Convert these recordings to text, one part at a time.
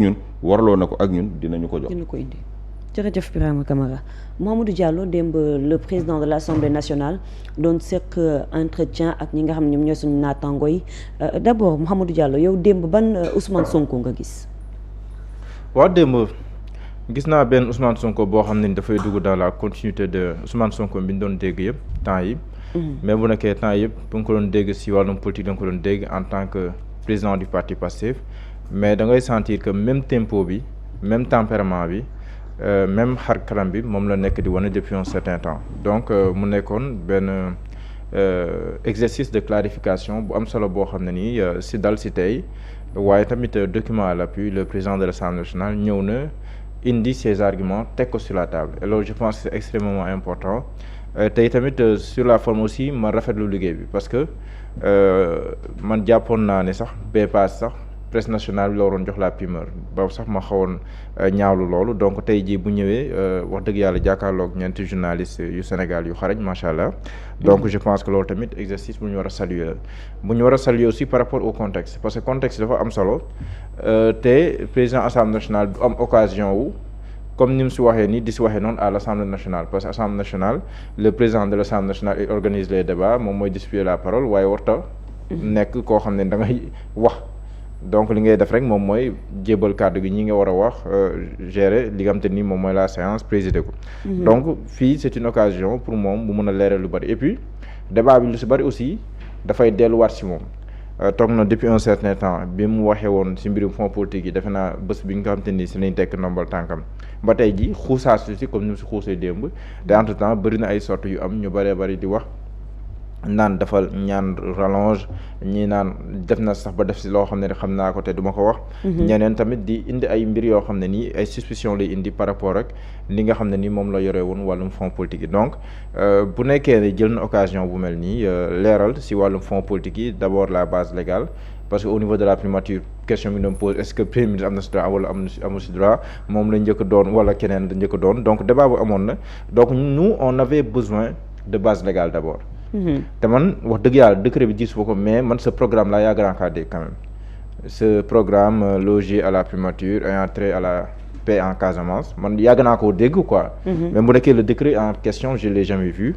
ñun warloo na ko ak ñun dinañu ko jox. dina ko indi jërëjëf Birama Camara. Mamadou Diallo démb le président de l'Assemblée nationale doon seq entretien ak ñi nga xam ne ñoom ñooy suñu naataango yi d'abord Mamadou Diallo yow démb ban Ousmane Sonko nga gis. waaw démb gis naa benn Ousmane Sonko boo xam ne dafay dugg dans la continuité de Ousmane Sonko bi ñu doon dégg yëpp temps yi. mais bu nekkee temps yëpp bu nga ko doon dégg si wàllum politique da nga ko doon dégg en tant que président du parti Pastef mais da ngay sentir que même tempo bi même tempérament bi. même xar kanam bi moom la nekk di wane depuis un certain temps donc mu nekkoon benn exercice de clarification bu am solo boo xam ne nii si dal si tey waaye tamit document à l'appui le président de l'Assemblée nationale ñëw na indi ses arguments teg ko sur la table et loolu je pense que c'est extrêmement important tey tamit sur la forme aussi ma rafetlu liggéey bi parce que man jàppoon naa ne sax bee paas sax presse nationale bi la waroon jox la primeur ba sax ma xawoon ñaawlu loolu donc tey jii bu ñëwee wax dëgg yàlla jàkkaarloog ñeenti journaliste yu Sénégal yu xarañ macha allah. donc je pense que loolu tamit exercice bu ñu war a saluer bu ñu war a saluer aussi par rapport au contexte parce que contexte dafa am solo te président assemblée nationale du am occasion wu comme ni mu si waxee nii di si waxee noonu à l'Assemblée nationale parce que assemblée nationale le président de l'Assemblée nationale il organise les débats moom mooy disputer la parole waaye warta nekk koo xam ne da ngay wax. donc li ngay def rek moom mooy jébal kàddu gi ñi nga war a wax gérer li nga xam te ni moom mooy la séance présider ko. donc fii c'est une occasion pour moom mu mën a leeral lu bari et puis débat bi lu si bari aussi dafay delluwaat si moom. toog na depuis un certain temps bi mu waxee woon si mbirum fonds politique yi defe naa bés bi nga xam te ni si lañ tekk ndombal tànkam ba tey ji xuusaas si comme ni mu si xuusee démb te entre temps bëri na ay sorties yu am ñu bëree bëri di wax. naan dafa ñaan rallonge ñii naan def na sax ba def si loo xam ne xam naa ko te duma ko wax. ñeneen tamit di indi ay mbir yoo xam ne nii ay suspicion lay indi par rapport ak li nga xam ne ni moom la yore woon wàllum fonds politique yi donc bu nekkee ne jël na occasion bu mel nii leeral si wàllum fonds politique yi d'abord la base légale parce que au niveau de la primature question bi doon pose est-ce que premier ministre am na si droit wala amul si droit moom la njëkk doon wala keneen la njëkk doon donc débat bu amoon na donc nous on avait besoin de base légale d'abord. te man wax dëgg yàlla décret bi gis ko mais man ce programme là yàgg naa kaa dégg quand même ce programme logé à la primature et entré à la paix en Casamance man yàgg naa koo dégg quoi. mais bu nekkee le décret en question je l'ai jamais vu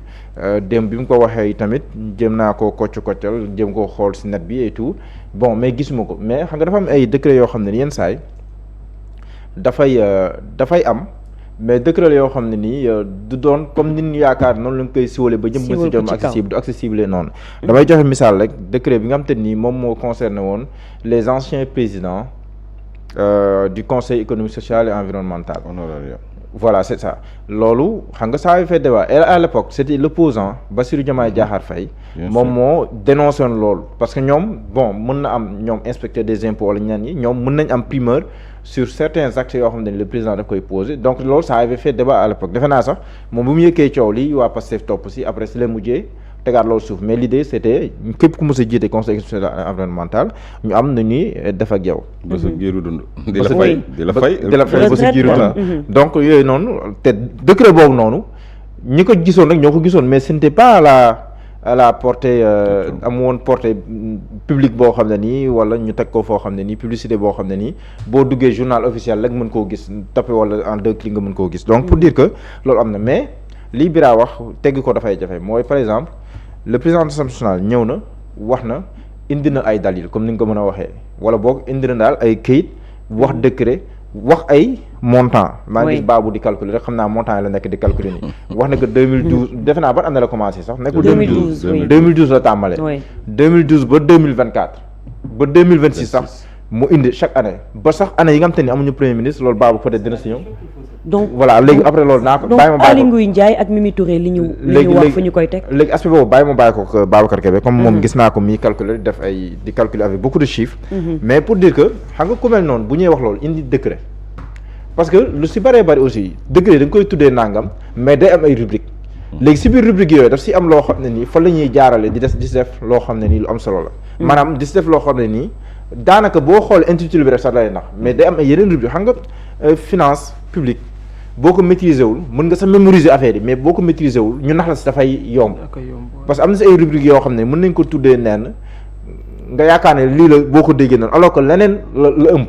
démb bi mu ko waxee tamit jëm naa koo koccal jëm koo xool si net bi et tout bon mais gisuma ko mais xam nga dafa am ay décret yoo xam ne yenn saay dafay am. mais décret la yoo xam ne nii du doon comme nit ñi yaakaar noonu la nga koy siwale ba jëm ba si jom accessible du accessible noonu damay joxe misaal rek décret bi nga xam te nii moom moo concerné woon les anciens présidents du conseil économique social et environnemental voilà c'est ça loolu xam nga ça avait fait débat et à l'époque c'était l'opposant Bassirou Diomaye Diakhar Faye moom moo dénoncé woon loolu parce que ñoom bon mën na am ñoom inspecteur des impôts wala ñenn ñi ñoom mën nañ am primeur sur certains actes yoo xam ne le président daf koy posé donc loolu ça avait fait débat à l'époque defe naa sax moom bu mu yëkkee coow li waa Pastef topp si après si la mujjee tegaat loolu suuf mais l'idée c'était képp ku mos a jiite conseil social environnemental ñu am na ñuy def ak yow. ba sa giiru dund. di la fay ba sa giiru dund donc yooyu noonu te décret boobu noonu ñi ko gisoon rek ñoo ko gisoon mais ce n'était pas à la portée am woon portée publique boo xam ne nii wala ñu teg ko foo xam ne nii publicité boo xam ne nii boo duggee journal officiel rek mën koo gis tapé wala en 2 clics nga mën koo gis donc pour dire que loolu am na mais lii Bira wax tegg ko dafay jafe mooy par exemple le président de l'Assemblée nationale ñëw na wax na indi na ay dalil comme ni nga ko mën a waxee wala boog indi na daal ay këyit wax décret wax ay montant maa ngi gis baabu di calculer rek xam naa montant yi la nekk di calculer nii wax na que 2012 defe naa ban année la commencé sax nekkul 2012 la tàmbale 2012 ba 2024 ba 2026 sax mu indi chaque année ba sax année yi nga xam te ni amuñu premier ministre loolu baabu peut-être dina si ñëw donc voilà léegi après loolu naa ko bàyyi ma bàyyi ko Aly Ngouille Ndiaye ak Mimi Touré li ñu wax fu ñu koy teg léegi aspect boobu bàyyi ma bàyyi ko Babacar Kébé comme moom gis naa ko muy calculer def ay di calculer avec beaucoup de chiffres mais pour dire que xam nga ku mel noonu bu ñuy wax loolu indi décret parce que lu si bëree bëri aussi décret da nga koy tuddee nangam mais day am ay rubrique léegi si biir rubrique yooyu daf si am loo xam ne nii fa la ñuy jaarale di def loo xam ne nii lu am solo la maanaam di si def loo xam ne nii daanaka boo xool intitulé bi rek sax lay nax mais day am ay yeneen rubrique xam nga finance publique boo ko maîtriser wul mën nga sa mémoriser affaire yi mais boo ko maîtriser wul ñu nax la si dafay yomb parce que am na si ay rubrique yoo xam ne mën nañ ko tuddee nenn nga yaakaar ne lii la boo ko déggee noonu alors que leneen la ëmb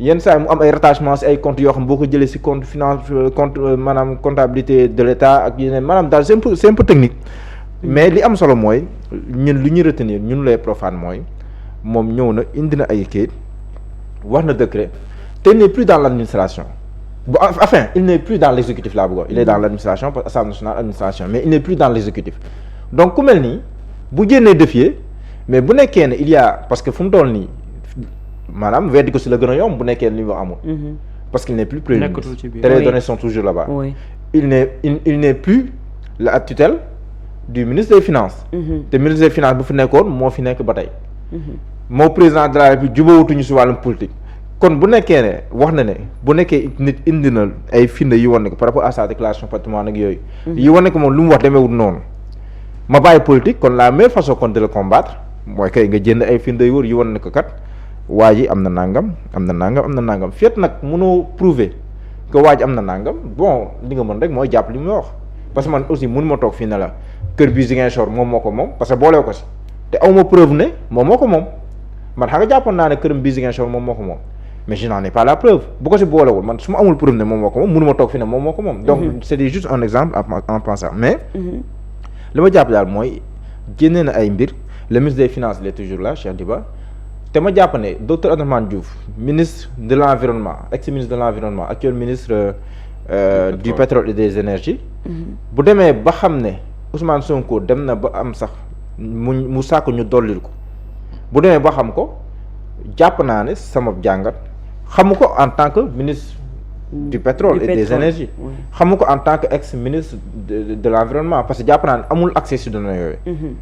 yenn saa yi mu am ay rattachement si ay comptes yoo xam boo ko jëlee si compte finance compte maanaam comptabilité de l'État ak yeneen maanaam daal c'est un peu technique mais li am solo mooy ñun lu ñuy retenir ñun les profanes mooy moom ñëw na indi na ay kayit wax na décret te il n'est plus dans l'administration enfin il n'est plus dans l'exécutif laa bëggoon il est dans l'administration parce que Assemblée nationale administration mais il n'est plus dans l'exécutif donc ku mel nii bu génnee défier mais bu nekkee ne il y a parce que fu mu toll nii maanaam weddi ko si la gën a yomb bu nekkee li mu wax amul. parce qu'il n'est plus premier ministre te les données sont toujours là-bas. Oui. il n'est plus la tutelle du ministre des finances. te ministre des finances bu fi nekkoon moo fi nekk ba tey. moo président de la République jubawutuñu si wàllum politique. kon bu nekkee ne wax na ne bu nekkee nit indi na ay firnde yu wane ko par rapport à sa déclaration patrimoine ak yooyu. yu wane ko moom lu mu wax demeewul noonu. ma bàyyi politique kon la meilleure façon kon de le combattre mooy kay nga jënd ay firnde yu wër yu wane ko kat. waa ji am na nangam am na nangam am na nangam feet nag mënoo prouver que waa ji am na nangam bon li nga mën rek mooy jàpp li muy wax parce que man aussi mënu ma toog fii ne la kër bi Ziguinchor moom moo ko moom parce que boolee ko si te aw ma preuve ne moom moo ko moom man xam nga jàppoon naa ne këram bi Ziguinchor moom moo ko moom mais je n'en ai pas la preuve bu ko si boolewul man su ma amul preuve ne moom moo ko moom mënu ma toog fii ne moom moo ko moom donc c'était juste un exemple en pensant mais li ma jàpp daal mooy génne na ay mbir le ministre des finances il est toujours là Cheikh Diba te ma jàpp ne docteur Abdourahmane Diouf ministre de l'environnement ex-ministre de l'environnement actuel ministre du pétrole et des énergies bu demee ba xam ne Ousmane Sonko dem na ba am sax mu sàkk ñu dollil ko bu demee ba xam ko jàpp naa ne sama jàngat xamu ko en tant que ministre du pétrole et des énergies xamu ko en tant que ex-ministre de l'environnement parce que jàpp naa ne amul accès si données yooyu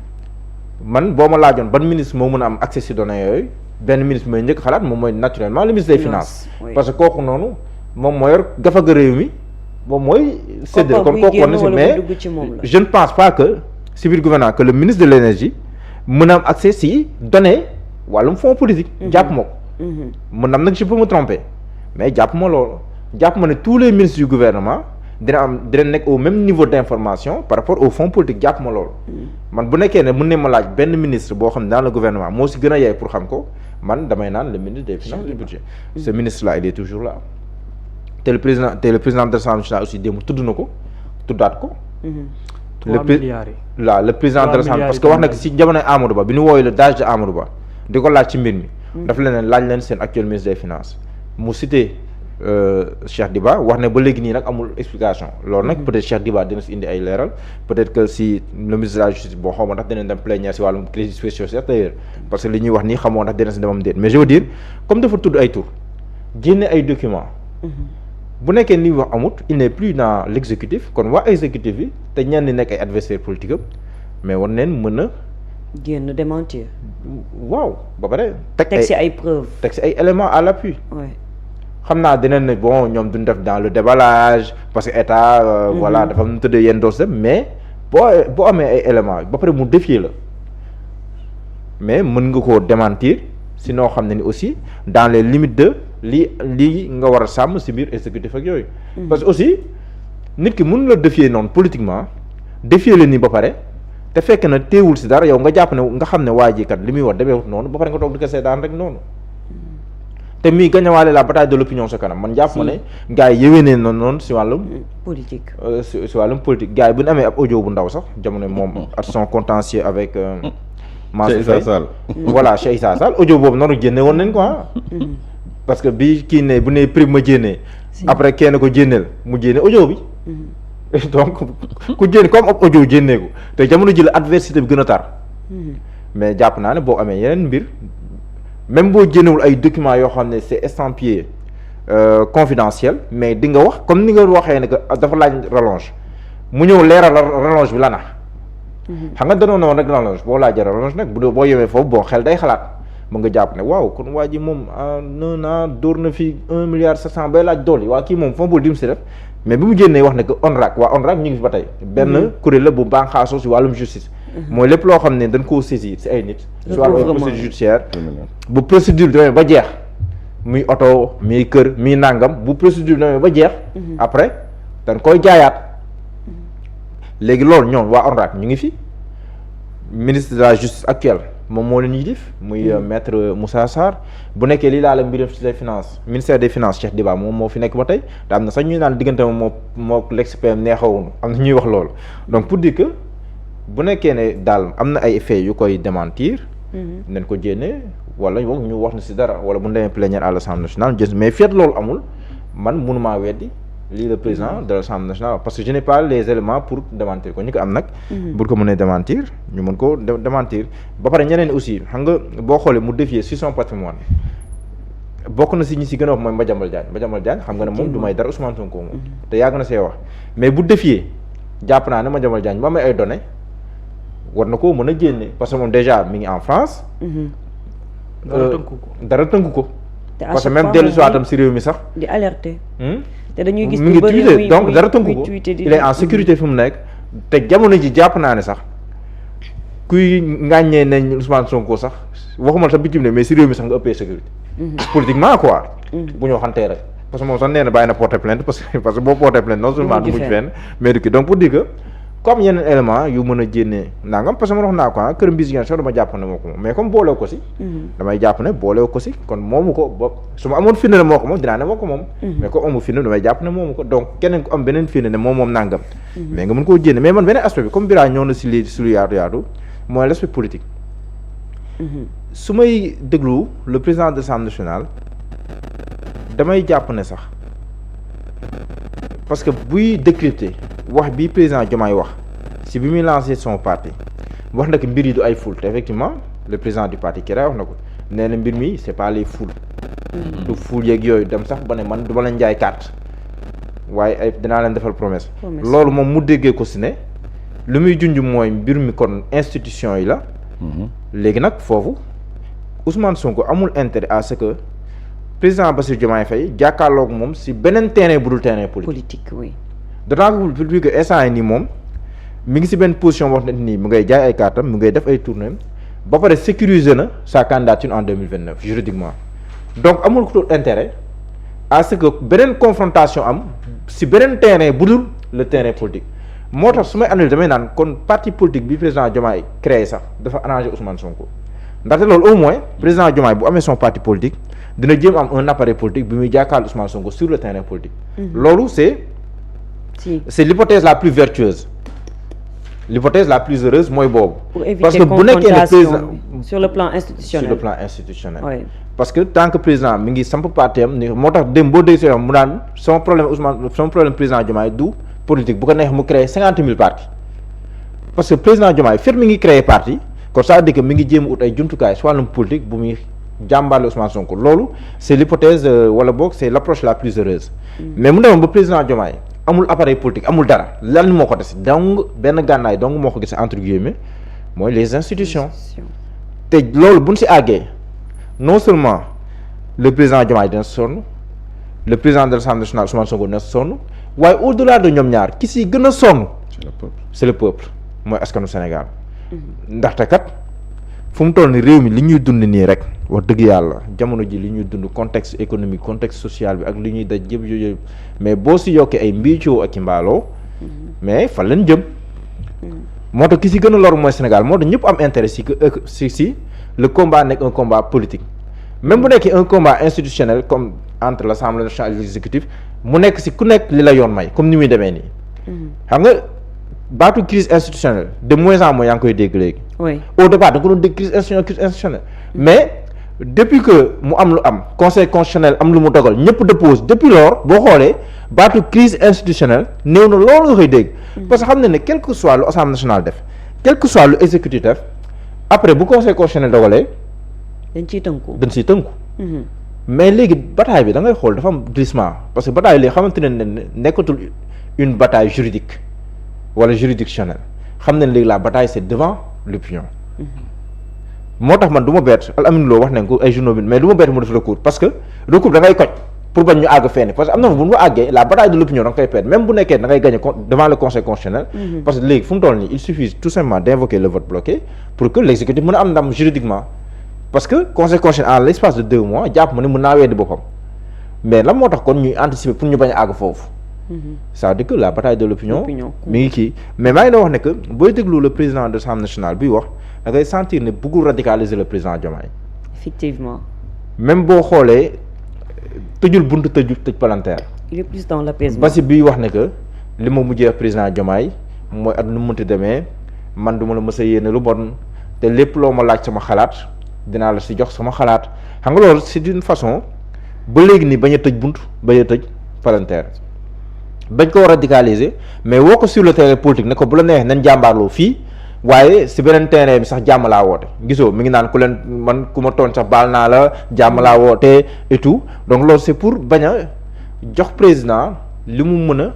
man boo ma laajoon ban ministre moo mën a am accès si données yooyu benn ministre mooy njëkk xalaat moom mooy naturellement le ministre des finances parce que kooku noonu moom moo yor gafaga réew mi moom mooy séddale kon kooku war na si mais je ne pense pas que si biir gouvernement que le ministre de l'énergie mën a am accès si données wàllum fonds politique jàpp ma ko mën am nag je peux me tromper mais jàpp ma loolu jàpp ma ne tous les ministres du gouvernement dina nekk au même niveau d'information par rapport au fonds politique jàpp ma loolu man bu nekkee ne mën ne ma laaj benn ministre boo xam ne dans le gouvernement moo si gën a yaay pour xam ko man damay naan le ministre des finances du budget ce ministre là il est toujours là te le président de l'Assemblée nationale aussi démb tudd na ko tuddaat ko le président de l'Assemblée parce que wax na si jamonoy Amadou Ba bi ñu wooyu le DAGE de Amadou Ba di ko laaj ci mbir mi daf leen laaj leen seen actuel ministre des finances mu cité Cheikh Diba wax ne ba léegi nii nag amul explication loolu nag peut-être Cheikh Diba dina si indi ay leeral peut-être que si le ministre de la justice boo xaw ma ndax dinañ dem plénière si wàllum crédit spéciaux d'ailleurs parce que li ñuy wax nii xamoo ndax dina si demam déet mais je veux dire comme dafa tudd ay tur génne ay documents bu nekkee ni wax amut il n'est plus dans l'exécutif kon waa exécutif bi te ñenn ñi nekk ay adversaires politiques am mais war neen mën a génn démentir waaw ba pare teg si ay preuves teg si ay éléments à l'appui xam naa dinañ ne bon ñoom duñ def dans le déballage parce que état voilà dafa mu tëddee yenn doses dem mais boo amee ay éléments ba pare mu défier la mais mën nga koo démentir si noo xam ne ni aussi dans les limites de lii nga war a sàmm si biir exécutif ak yooyu parce que aussi nit ki mën la défier noonu politiquement défier la nii ba pare te fekk na teewul si dara yow nga jàpp ne nga xam ne waa ji kat li muy wax demeewut noonu ba pare nga toog di ko seetaan rek noonu te muy gañawaale la bataille de l'opinion sa kanam man jàpp ma ne gars yi yéwénee noonu si wàllum politique si wàllum politique gars yi bu ñu amee ab audio bu ndaw sax jamono moom ak son contentieux avec Mansour Faye voilà Cheikh Issa Sall audio boobu noonu génne woon nañ ko parce que bi kii ne bu ne prime ma jénnee après kenn ko jénneel mu jénne audio bi donc ku jénne comme ab audio jénnee ko te jamono ji la adversité bi gën a tar mais jàpp naa ne boo amee yeneen mbir même boo jénnewul ay documents yoo xam ne c'est estampillé confidentiel mais di nga wax comme ni nga waxee ne que dafa laaj rallonge mu ñëw leeral rallonge bi la na xam nga danoon na woon rek rallonge boo laajee rallonge nag boo yemee foofu bon xel day xalaat mu nga jàpp ne waaw kon waa ji moom en un an dóor na fi 1 milliard 700 bay laaj dool yi waa kii moom fond bol dim si def mais bi mu génnee wax ne que ONRAC waa ONRAC ñu ngi fi ba tey benn kuréel la bu bànqaasoo si wàllum justice mooy lépp loo xam ne dañ koo saisir si ay nit si wàllum procédure judiciaire bu procédure demee ba jeex muy oto muy kër muy nàngam bu procédure demee ba jeex après dañ koy jaayaat léegi loolu ñoom waa ONRAC ñu ngi fi ministre de la justice actuelle moom moo leen yilif muy maître Moussa Sarr bu nekkee lii laa la mbiram ci les finances ministère des finances Cheikh Diba moom moo fi nekk ba tey te am na sax ñuy naan diggante moo l'expert neexawunu am na ñuy wax loolu donc pour dire que bu nekkee ne daal am na ay faits yu koy démentir nañ ko jénne wala boog ñu wax na si dara wala bu ñu demee plénière à l'Assemblée nationale mais feet loolu amul man mënumaa weddi lii le président de l'Assemblée nationale parce que je n'ai pas les éléments pour démentir ko ñu ko am nag bu ko mënee démentir ñu mën ko démentir ba pare ñeneen aussi xam nga boo xoolee mu défier sur son patrimoine bokk na si ñi si gën a wax mooy Madiambal Diagne xam nga ne moom du may dara Ousmane Sonko moom te yàgg na see wax mais bu défier jàpp naa ne Madiambal Diagne ba amee ay données war na koo mën a génne parce que moom déjà mi ngi en France dara tënku ko parce que même dellu siwaatam si réew mi sax di alerter te dañuy gis mi ngi tweeté donc dara tënku ko il est en sécurité fi mu nekk te jamono ji jàpp naa ne sax kuy ngàññee nañ Ousmane Sonko sax waxuma sax bitim ne mais si réew mi sax nga ëppee sécurité politiquement quoi bu ñu waxantee rek parce que moom sax nee na bàyyi na porter plainte parce que boo porter plainte non seulement du mujj fenn mais du kii donc pour dire que comme yeneen élément yu mën a jénnee nangam parce que man wax naa ko kër mbis sax dama jàpp ne moo ko moom mais comme boolew ko si damay jàpp ne boolew ko si kon moomu ko ba su ma amoon firnde ne moo ko moom dinaa ne moo ko moom mais comme amul firnde damay jàpp ne moomu ko donc keneen ko am beneen firnde ne moom nangam mais nga mën koo jénne mais man beneen aspect bi comme Bira ñëw na si lii si lu yaatu mooy l'aspect politique su may déglu le président de l'Assemblée nationale damay jàpp ne sax parce que buy décrypter wax bi président Diomaye wax si bi muy lancé son parti wax na que mbir yi du ay foule te effectivement le président du parti Kira wax na ko nee na mbir mi c'est pas les foules du foule yeeg yooyu dem sax ba ne man du ma leen jaay carte waaye ay dinaa leen defal promesse loolu moom mu déggee ko si ne lu muy junj mooy mbir mi kon institution yi la léegi nag foofu Ousmane Sonko amul intérêt à ce que président Bassirou Diomaye Faye jàkkaarloog moom si beneen terrain bu dul terrain politique oui d'autant que plus que instant yi nii moom mi ngi si benn position wax ne nii mu ngay jaay ay cartam mu ngay def ay tournées ba pare sécuriser na sa candidature en 2029 juridiquement donc amul ko intérêt à ce que beneen confrontation am si beneen terrain bu dul le terrain politique moo tax su may analyser damay naan kon parti politique bi président Diomaye créé sax dafa arrangé Ousmane Sonko ndaxte loolu au moins président Diomaye bu amee son parti politique dina jéem am un appareil politique bi muy jàkkaarloo Ousmane Sonko sur le terrain politique loolu c'est l'hypothèse la plus vertueuse l'hypothèse la plus heureuse mooy boobu parce que bu nekkee ne président sur le plan institutionnel oui. Parce que tant que président mi ngi samp parti am ni moo tax dem boo dégg si mu naan sama problème président Diomaye du politique bu ko neex mu créer 50 000 partis parce que président Diomaye fépp mi ngi créer parti kon ça veut dire que mi ngi jéem a ut ay jumtukaay si wàllum politique bu muy jàmbaale Ousmane Sonko loolu c'est l'hypothèse wala boog c'est l'approche la plus heureuse mais mu demoon ba président Diomaye amul appareil politique amul dara lan moo ko des donc benn gànnaay donc moo ko gis entre guillemets mooy les institutions te loolu buñ si àggee non seulement le président Diomaye dina sonn le président de l'Assemblée nationale Ousmane Sonko dina sonn waaye au-delà de ñoom ñaar ki si gën a sonn c'est le peuple mooy askanu Sénégal ndaxte kat fu mu toll ni réew mi li ñuy dund nii rek wax dëgg yàlla jamono ji li ñuy dund contexte économique contexte social bi ak li ñuy daj yëpp yooyu mais boo si yokkee ay mbiicoo ak i mbaaloo mais fan leen jëm moo tax ki si gën a loru mooy Sénégal moo tax ñëpp am intérêt si le combat nekk un combat politique même bu nekkee un combat institutionnel comme entre l'Assemblée nationale et l'exécutif mu nekk si ku nekk li la yoon may comme ni muy demee nii xam nga baatu crise institutionnelle de moins en moins yaa ngi koy dégg léegi au départ da nga ko doon dégg crise institutionnelle mais depuis que mu am lu am conseil constitutionnel am lu mu dogal ñëpp dépose depuis lors boo xoolee baatu crise institutionnelle néew na loolu nga koy dégg parce que xam ne quel que soit lu Assemblée nationale def quel que soit lu exécutif def après bu conseil constitutionnel dogalee dañ siy tënku mais léegi bataille bi da ngay xool dafa am glissement parce que bataille léegi xamante ne nekkatul une bataille juridique wala juridictionnelle xam ne léegi la bataille c'est devant l'opinion moo tax man du ma bett Al Amine Lo wax nañ ko ay journaux bi mais du ma bett mu def recours parce que recours da ngay koj pour bañ ñu àgg fenn parce que am na fa bu ñu fa àggee la bataille de l'opinion da nga koy perdre même bu nekkee da ngay gagner devant le conseil constitutionnel parce que léegi fu mu toll nii il suffit tout simplement d'invoquer le vote bloqué pour que l'exécutif mën a am ndam juridiquement parce que conseil constitutionnel en l'espace de 2 mois jàpp ma ne mën naa weddi boppam mais lan moo tax kon ñuy anticiper pour ñu bañ a àgg foofu ça veut dire que la bataille de l'opinion mi ngi kii mais maa ngi doon wax ne que booy déglu le président de l'Assemblée nationale buy wax da ngay sentir ne bëggul radicaliser le président Diomaye. effectivement. même boo xoolee tëjul buntu tëj palanteer. il est plus dans l'apaisement. Basi biy wax ne que li ma mujjee président Diomaye mooy at nu mu mënti demee man du ma la mës a yéene lu bon te lépp loo ma laaj sama xalaat dinaa la si jox sama xalaat xam nga loolu c'est une façon ba léegi nii bañ a tëj bunt bañ a tëj palanteer bañ koo radicaliser mais woo ko sur le terrain politique ne ko bu la neexee nañ jàmbaarloo fii waaye si beneen terrain bi sax jàmm laa woote gisoo mi ngi naan ku leen man ku ma tooñ sax baal naa la jàmm laa woote et tout donc loolu c'est pour bañ a jox président li mu mën a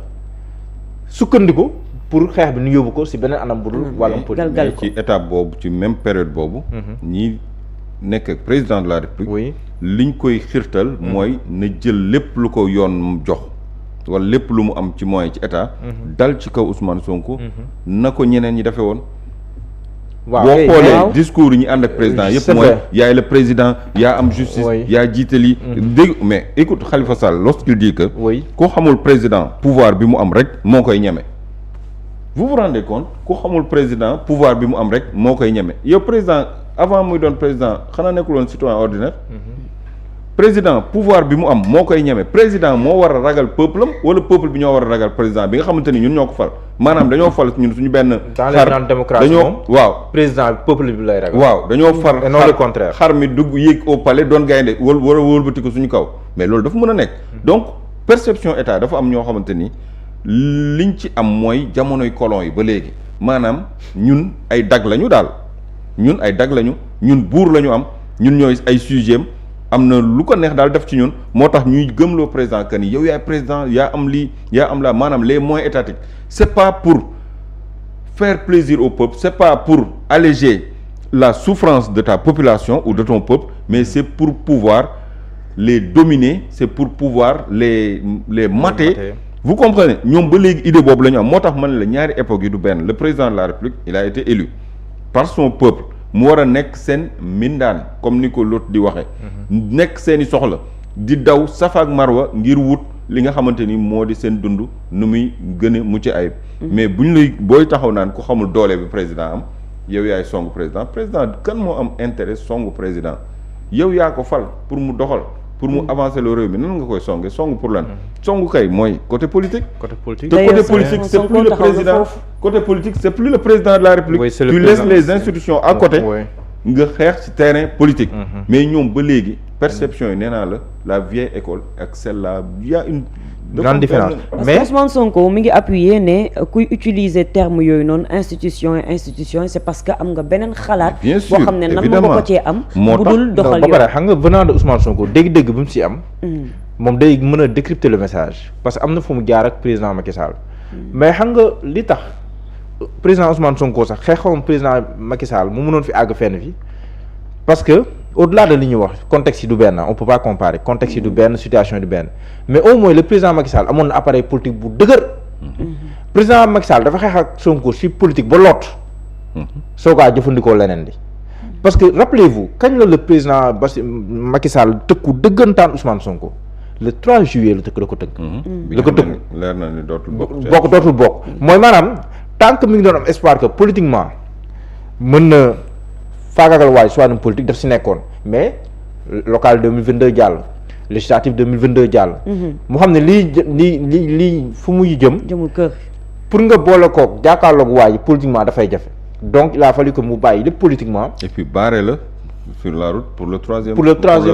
sukkandiku pour xeex bi ñu yóbbu ko si beneen anam bu dul wàllum politique. mais ci étape boobu ci même période boobu. ñi nekk président de la république. oui liñ koy xirtal. mooy na jël lépp lu ko yoon jox. wala lépp lu mu am ci moyen ci état. dal ci kaw Ousmane Sonko. na ko ñeneen ñi defee woon. waaw boo xoolee discours yi ñu ànd ak président yëpp mooy yaay le président yaa am justice yaa jiitali dégg mais écoute Khalifa Sall lorsqu'il dit que ku xamul président pouvoir bi mu am rek moo koy ñeme vous vous rendez compte ku xamul président pouvoir bi mu am rek moo koy ñeme yow président avant muy doon président xanaa nekkul woon citoyen ordinaire président pouvoir bi mu am moo koy ñeme président moo war a ragal peuple am wala peuple bi ñoo war a ragal président bi nga xamante ni ñun ñoo ko fal maanaam dañoo fal ñun suñu benn xar dañoo waaw président peuple bi lay ragal waaw dañoo far et non le contraire xar mi dugg yéeg au palais doon gaynde war a wëlbati ko suñu kaw mais loolu dafa mën a nekk donc perception état dafa am ñoo xamante ni liñ ci am mooy jamonoy colon yi ba léegi maanaam ñun ay dag lañu daal ñun ay dag lañu ñun buur la ñu am ñun ñooy ay sujet am na lu ko neex daal def ci ñun moo tax ñuy gëmloo président que ni yow yaay président yaa am lii yaa am la maanaam les moyens étatiques c'est pas pour faire plaisir au peuple c'est pas pour alléger la souffrance de ta population ou de ton peuple mais c'est pour pouvoir les dominer c'est pour pouvoir les mater vous comprenez ñoom ba léegi idée boobu la ñu am moo tax man la ñaari époque yi du benn le président de la République il a été élu par son peuple mu war a nekk seen mbindaan comme ni ko l'autre di waxee nekk seeni soxla di daw safa ak marwa ngir wut li nga xamante ni moo di seen dund nu muy gën a mucc ayib mais buñ lay booy taxaw naan ku xamul doole bi président am yow yaay songu président kan moo am intérêt songu président yow yaa ko fal pour mu doxal pour mu avancer le réew mi nan nga koy songu pour lan songu kay mooy côté politique te côté politique c'est plus le président côté politique c'est plus le président de la République tu laisses les institutions à côté nga xeex ci terrain politique mais ñoom ba léegi perception yi nee naa la vieille école ak celle-là y a une grande différence mais Ousmane Sonko mi ngi appuyer ne kuy utiliser terme yooyu noonu institution c'est parce que am nga beneen xalaat boo xam ne nan nga ko cee am bu dul doxal yoon ba pare xam nga venant de Ousmane Sonko dégg-dégg bi mu si am moom day mën a décrypter le message parce que am na fu mu jaar ak président Macky Sall mais xam nga li tax président Ousmane Sonko sax xeexoon président Macky Sall mu mënoon fi àgg fenn fi parce que au-delà de li ñuy wax contexte yi du benn on peut pas comparer contexte yi du benn situation yi du benn mais au moins le président Macky Sall amoon na appareil politique bu dëgër président Macky Sall dafa xeex ak Sonko ci politique ba lot soo kaa jëfandikoo leneen li parce que rappelez-vous kañ la le président Macky Sall tëkku dëggantaan Ousmane Sonko le 3 juillet la ko tëkk la ko tëkk leer na ni dootul bokk mooy maanaam tant que mi ngi doon am espoir que politiquement mën na faagaagal waay soit politique daf si nekkoon mais local 2022 jàll législative 2022 jàll mu xam ne lii fu muy jëmul kër pour nga boole koog jàkkaarloog waay politiquement dafay jafe donc il a fallu que mu bàyyi lépp politiquement et puis barré la sur la route pour le troisième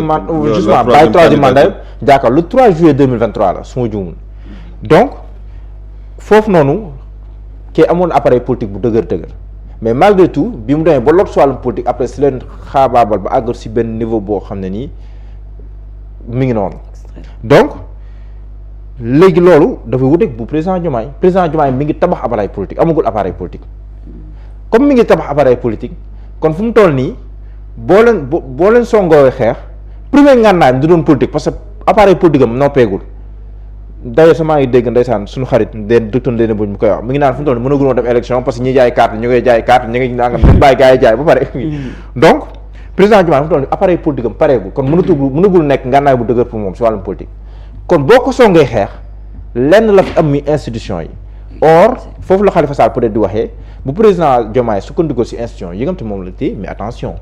mandat justement bàyyi troisième mandat jàkkaar le 3 juillet 2023 la su ma juumul donc foofu noonu kii amoon appareil politique bu dëgër mais malgré tout bi mu demee ba lot si wàllum politique après si leen xaabaabal ba àggal si benn niveau boo xam ne nii mi ngi noonu donc léegi loolu dafay wuteeg bu président Diomaye mi ngi tabax appareil politique amagul appareil politique comme mi ngi tabax appareil politique kon fu mu toll nii boo leen songoowee xeex premier ngànnaayam du doon politique parce que appareil politique am noppeegul d'ailleurs sama ngi dégg ndeysaan suñu xarit docteur Ndéné Mbodj mu koy wax mi ngi naan fu mu toll mënaguloo dem élection parce que ñi jaay carte ñu ngay jaay carte ñu ngi nangam dañ bàyyi gars yi jaay ba pare donc président Diomaye fu mu toll nii appareil politique am pareegul kon mënagul nekk ngànnaay bu dëgër pour moom si wàllum politique kon boo ko songee xeex lenn la fi am muy institution yi or foofu la Khalifa Sall peut-être di waxee bu président Diomaye sukkandikoo ci institution yi nga xam te moom la téye mais attention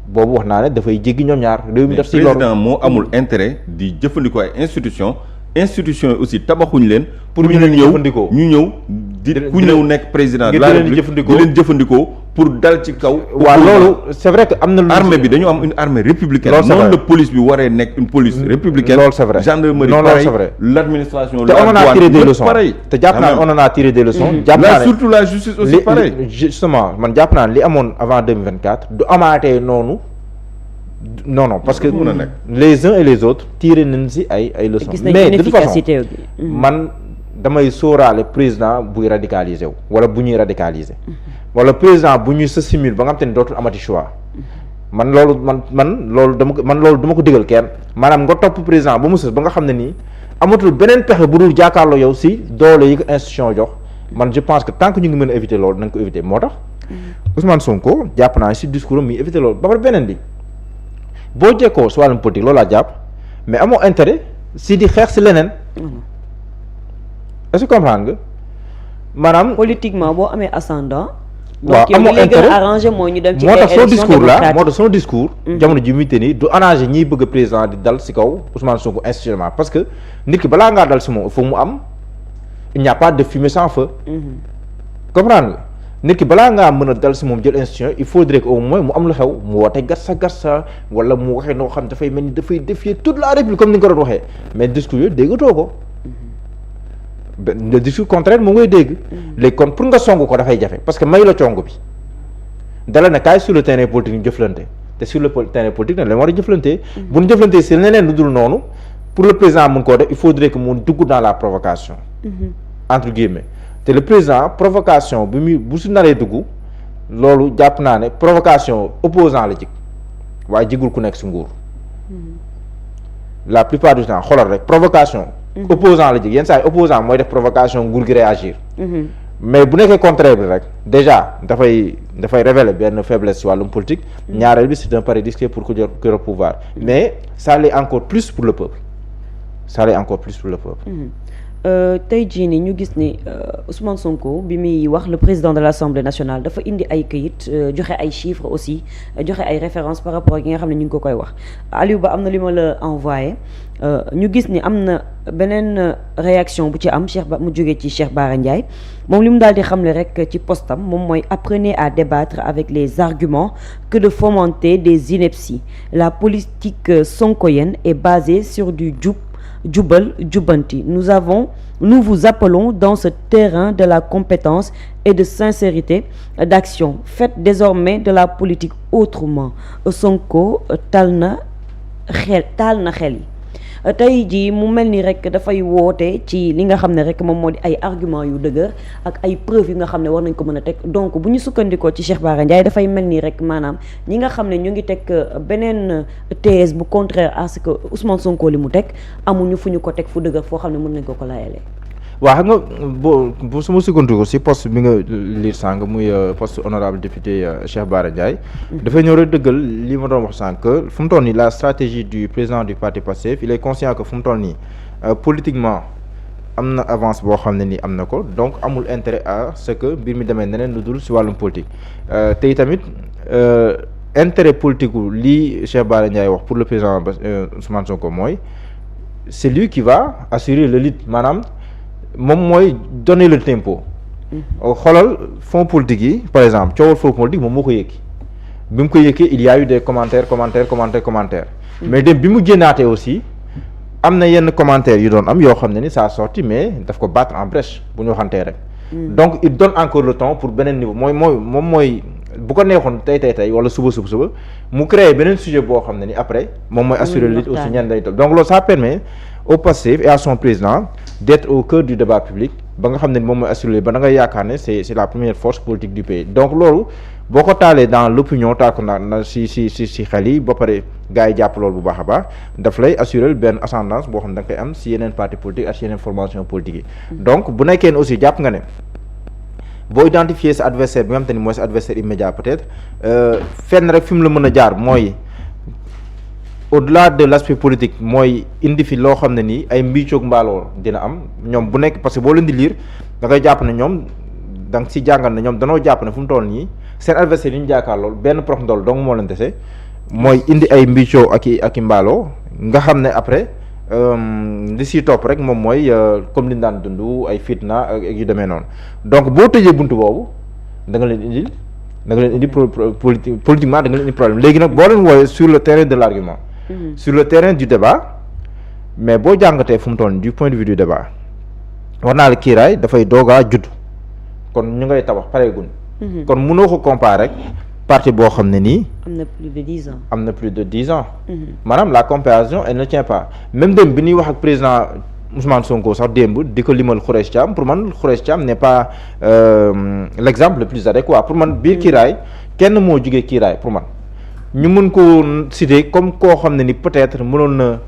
boobu wax naa ne dafay jéggi ñoom ñaar réew mi def ci loolu président moo amul intérêt di jëfandikoo ay institution yi aussi tabaxuñ leen pour ñu leen jëfandikoo ñu ñëw di ku ñëw nekk président de la République di leen jëfandikoo pour dal ci kaw waaw loolu c'est vrai que am na lu armée bi dañu am une armée républicaine noonu la police bi waree nekk une police républicaine loolu c'est vrai gendarmerie non loolu pareil c'est vrai l'administration te on en a tiré des leçons pareil te jàpp naa ne on en a tiré des leçons jàpp naa ne surtout la justice aussi pareil justement man jàpp naa ne li amoon avant 2024 du amaatee noonu non parce que les uns et les autres tiré nañ ci ay leçons mais de toute façon man damay sóoraale président buy radicaliser wu wala bu ñuy radicaliser wala président bu ñuy s'assimiler ba nga xam te ne dootul amati choix man loolu dama ko digal kenn maanaam nga topp président ba mu sës ba nga xam ne nii amatul beneen pexe bu dul jàkkaarloo yow ci doole yi ko institution jox man je pense que tant que ñu ngi mën a éviter loolu nañ ko éviter moo tax Ousmane Sonko jàpp naa ci discours am muy éviter loolu ba pare beneen bi boo jekkoo ci wàllum politique loolu laa jàpp mais amoo intérêt ci di xeex ci leneen est-ce que comprendre nga maanaam politiquement boo amee ascendant. waaw amoo intérêt arrangé moo ñu dem ci moo tax son discours là moo tax son discours jamono ji muy tenir du arrangé ñiy bëgg président di dal ci kaw Ousmane Sonko institutionnellement parce que nit ki balaa ngaa dal ci moom il faut mu am il n'y a pas de fumée sans feu comprendre nga nit ki balaa ngaa mën a dal ci moom jël institution il faudrait que au moins mu am lu xew mu woote gatsa wala mu waxee noo xam dafay mel ni dafay défier toute la République comme ni nga ko doon waxee mais discours yooyu déggatoo ko le discours contraire moo ngay dégg léegi kon pour nga song ko dafay jafe parce que may la cong bi dala ne kaay sur le terrain politique ñu jëflante te sur le terrain politique nag leen war a jëflante bu ñu jëflante si leneen lu dul noonu pour le président mun koo def il faudrait que mu dugg dans la provocation entre guillemets te le président provocation bi muy bu su naree dugg loolu jàpp naa ne provocation opposant la jig waaye jigul ku nekk si nguur la plupart du temps xoolal rek provocation opposant la jig yenn saa yi opposant mooy def provocation nguur gi réagir mais bu nekkee contraire bi rek déjà dafay révéler benn faiblesse ci wàllum politique ñaareel bi c'est un pari risqué pour que le pouvoir mais ça l'est encore plus pour le peuple tey jii ni ñu gis ni Ousmane Sonko bi muy wax le président de l'Assemblée nationale dafa indi ay këyit joxe ay chiffres aussi joxe ay références par rapport ak yi nga xam ne ñu ngi ko koy wax Aliou Ba am na li ma la envoyé ñu gis ni am na beneen réaction bu ci am Cheikh Ba mu jógee ci Cheikh Bara Ndiaye moom li mu daal di xamle rek ci postam moom mooy apprenez à débattre avec les arguments que de fomenter des inepties la politique sonkoyenne est basée sur du jubal jubbanti nous vous appelons dans ce terrain de la compétence et de sincérité d'action faites désormais de la politique autrement Sonko taal na xel yi tey jii mu mel ni rek dafay woote ci li nga xam ne rek moom moo di ay arguments yu dëgër ak ay preuves yu nga xam ne war nañ ko mën a teg donc bu ñu sukkandikoo ci Cheikh Bara Ndiaye dafay mel ni rek maanaam ñi nga xam ne ñu ngi teg beneen thèse bu contraire à ce que Ousmane Sonko li mu teg amuñu fu ñu ko teg fu dëgër foo xam ne mën nañ ko layalee. waaw xam nga bu su ma sukkandiku si poste bi nga lire sànq muy poste honorable député Cheikh Bara Ndiaye dafay ñëw rek dëggal li ma doon wax sànq fu mu toll nii la stratégie du président du parti Pastef il est conscient que fu mu toll nii politiquement am na avance boo xam ne nii am na ko donc amul intérêt à ce que mbir mi demee neneen lu dul si wàllum politique tey tamit intérêt politique gu lii Cheikh Bara Ndiaye wax pour le président Ousmane Sonko mooy c'est lui qui va assurer le lead maanaam moom mooy donner le tempo xoolal fonds politique yi par exemple coowal fonds politique moom moo ko yëkki bi mu ko yëkkee il y a eu des commentaires mais dem bi mu génnaatee aussi am na yenn commentaires yu doon am yoo xam ne ni ça a sorti mais daf ko battre en brèche bu ñu waxantee rek donc il donne encore le temps pour beneen niveau mooy bu ko neexoon tey wala suba mu créer beneen sujet boo xam ne ni après moom mooy assurer le lead aussi ñan lay toll donc loolu ça permet au Pastef et à son président d'être au cœur du débat public ba nga xam ne moom mooy assurer ba da ngay yaakaar ne c'est la première force politique du pays donc loolu boo ko taalee dans l'opinion taal ko na si xel yi ba pare gars yi jàpp loolu bu baax a baax daf lay assurer benn ascendance boo xam ne da nga koy am si yeneen parti politique ak si yeneen formation politique yi donc bu nekkee ne aussi jàpp nga ne boo identifier sa adversaire bi nga xam te ni mooy sa adversaire immédiat peut-être fenn rek fi mu la mën a jaar mooy au-delà de l'aspect politique mooy indi fi loo xam ne nii ay mbiicoog mbaaloo dina am ñoom bu nekk parce que boo leen di lire da ngay jàpp ne ñoom da nga si jàngal ne ñoom danoo jàpp ne fu mu toll nii seen adversaire yi ñu jaakaar lool benn prox ndol donc moo leen dese mooy indi ay mbiicoo ak i mbaaloo nga xam ne après li siy topp rek moom mooy comme li ñu daan dund ay fitna ak yu demee noonu donc boo tëjee buntu boobu da nga leen indi politiquement da nga leen indi problème léegi nag boo leen wooyee sur le terrain de l'argument sur le terrain du débat mais boo jàngatee fu mu toll du point de vue du débat wax naa la kiiraay dafay doogaa judd kon ñu ngay tabax pareegun kon mënoo ko comparer rek parti boo xam ne nii am na plus de 10 ans am na plus de 10 ans maanaam la comparaison elle ne tient pas même démb bi ñuy wax ak président Ousmane Sonko sax démb di ko limal Khoureyssi Thiam pour man Khoureyssi Thiam n'est pas l'exemple le plus adéquat pour man biir kiiraay kenn moo jugee kiiraay pour man ñu mën ko citer comme koo xam ne ni peut-être mënoon na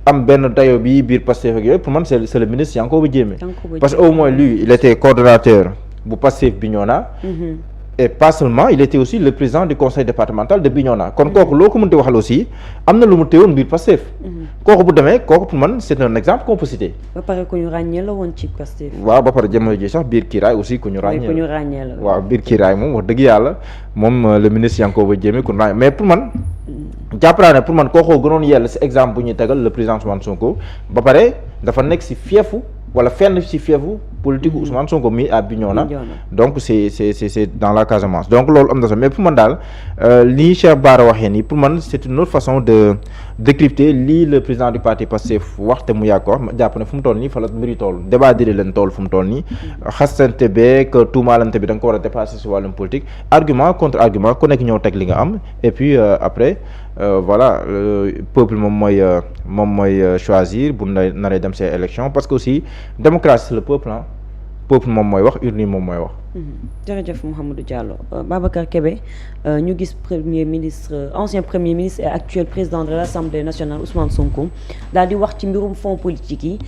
am benn dayo bi biir Pastef ak yooyu pour man c'est le ministre Yankhoba Diémé parce que au moins lui il était coordonnateur bu Pastef Bignona et pas seulement il était aussi le président du conseil départemental de Bignona kon kooku loo ko mënti waxal aussi am na lu mu téewoon biir Pastef kooku bu demee kooku pour man c'est un exemple qu'on peut citer ba pare ku ñu ràññee la woon ci Pastef waaw ba pare jamono ji sax biir kiiraay aussi ku ñu ràññee la waaw biir kiiraay moom wax dëgg yàlla moom le ministre Yankhoba Diémé ku ñu ràññee mais pour man jàpp naa ne pour man kooku gënoon yell ci exemple bu ñuy tegal le président Ousmane Sonko ba pare dafa nekk ci fiefu wala fenn ci fiefu politique Ousmane Sonko mi à Bignona donc c'est dans la Casamance donc loolu am na sax mais pour man daal lii Cheikh Bara waxee nii pour man c'est une autre façon de décrypter lii le président du parti Pastef wax te mu yàgg ko wax ma jàpp ne fu mu toll nii fa la mbiri toll débat diri leen toll fu mu toll nii xastante beeg tuumaalante bi da nga ko war a dépasser ci wàllum politique argument contre argument ku nekk ñëw teg li nga am et puis après voilà peuple moom mooy choisir bu naree dem ces élections parce que aussi démocratie c'est le peuple peuple moom mooy wax urne yi moom mooy wax. jërëjëf Mouhamadou Diallo Babacar Kébé ñu gis ancien premier ministre et actuel président de l'Assemblée nationale Ousmane Sonko daal di wax ci mbirum fonds politique yi.